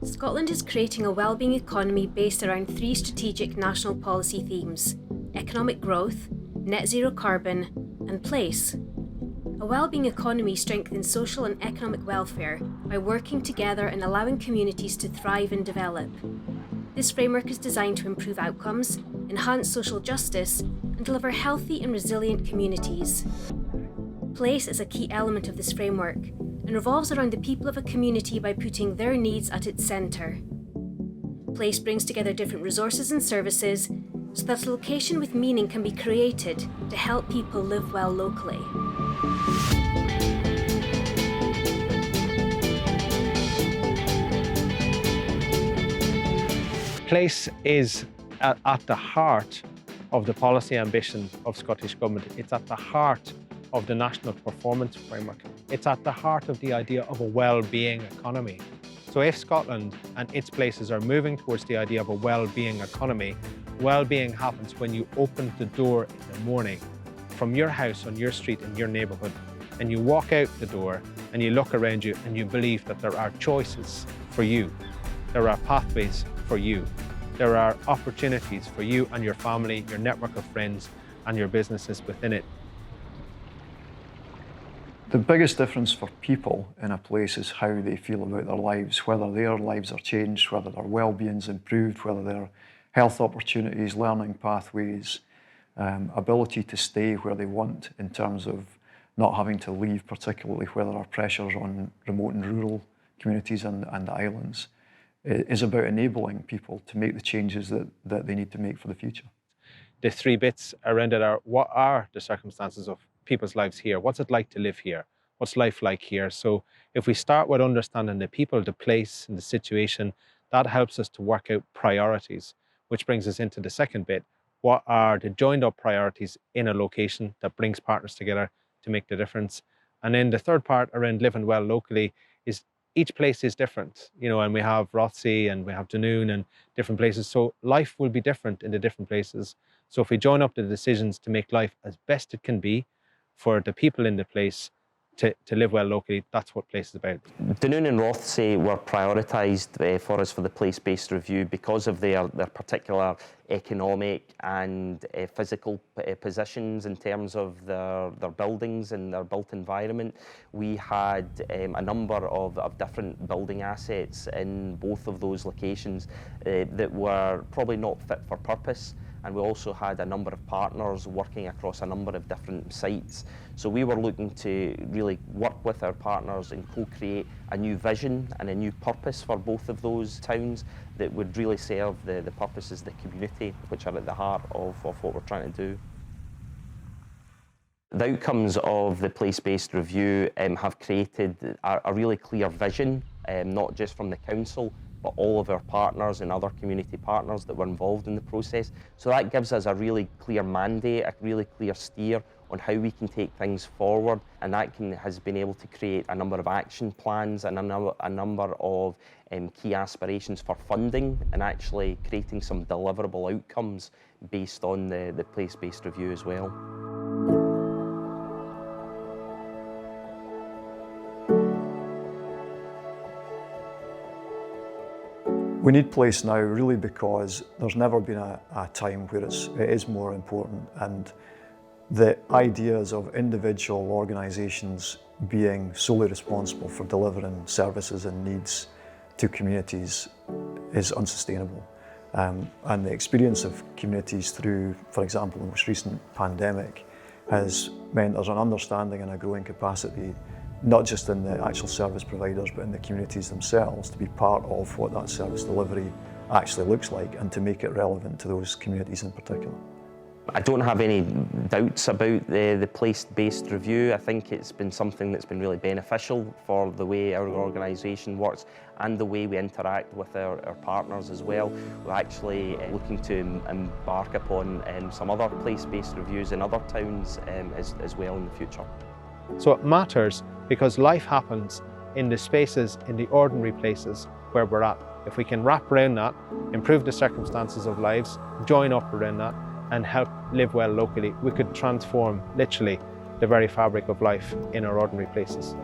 Scotland is creating a wellbeing economy based around three strategic national policy themes: economic growth, net zero carbon, and place. A wellbeing economy strengthens social and economic welfare by working together and allowing communities to thrive and develop. This framework is designed to improve outcomes, enhance social justice, and deliver healthy and resilient communities. Place is a key element of this framework and revolves around the people of a community by putting their needs at its centre. Place brings together different resources and services so that a location with meaning can be created to help people live well locally. Place is at the heart of the policy ambition of Scottish Government. It's at the heart of the National Performance Framework. It's at the heart of the idea of a well-being economy. So if Scotland and its places are moving towards the idea of a well-being economy, well-being happens when you open the door in the morning from your house, on your street, in your neighbourhood, and you walk out the door and you look around you and you believe that there are choices for you. There are pathways for you. There are opportunities for you and your family, your network of friends, and your businesses within it. The biggest difference for people in a place is how they feel about their lives, whether their lives are changed, whether their well-being's improved, whether their health opportunities, learning pathways, ability to stay where they want in terms of not having to leave, particularly where there are pressures on remote and rural communities and islands, is about enabling people to make the changes that they need to make for the future. The three bits around it are: what are the circumstances of people's lives here? What's it like to live here? What's life like here? So if we start with understanding the people, the place, and the situation, that helps us to work out priorities, which brings us into the second bit. What are the joined up priorities in a location that brings partners together to make the difference? And then the third part around living well locally is each place is different, and we have Rothsay and we have Dunoon and different places. So life will be different in the different places. So if we join up the decisions to make life as best it can be for the people in the place to live well locally, that's what Place is about. Dunoon and Rothsay were prioritised for us for the place-based review because of their particular economic and physical positions in terms of their buildings and their built environment. We had a number of different building assets in both of those locations that were probably not fit for purpose. And we also had a number of partners working across a number of different sites. So we were looking to really work with our partners and co-create a new vision and a new purpose for both of those towns that would really serve the purposes of the community, which are at the heart of what we're trying to do. The outcomes of the place-based review have created a really clear vision, not just from the council, but all of our partners and other community partners that were involved in the process. So that gives us a really clear mandate, a really clear steer on how we can take things forward, and that has been able to create a number of action plans and a number of key aspirations for funding and actually creating some deliverable outcomes based on the place-based review as well. We need Place now really because there's never been a time where it is more important, and the ideas of individual organisations being solely responsible for delivering services and needs to communities is unsustainable. And the experience of communities through, for example, the most recent pandemic has meant there's an understanding and a growing capacity, not just in the actual service providers, but in the communities themselves, to be part of what that service delivery actually looks like and to make it relevant to those communities in particular. I don't have any doubts about the place-based review. I think it's been something that's been really beneficial for the way our organisation works and the way we interact with our partners as well. We're actually looking to embark upon some other place-based reviews in other towns as well in the future. So it matters because life happens in the spaces, in the ordinary places where we're at. If we can wrap around that, improve the circumstances of lives, join up around that, and help live well locally, we could transform, literally, the very fabric of life in our ordinary places.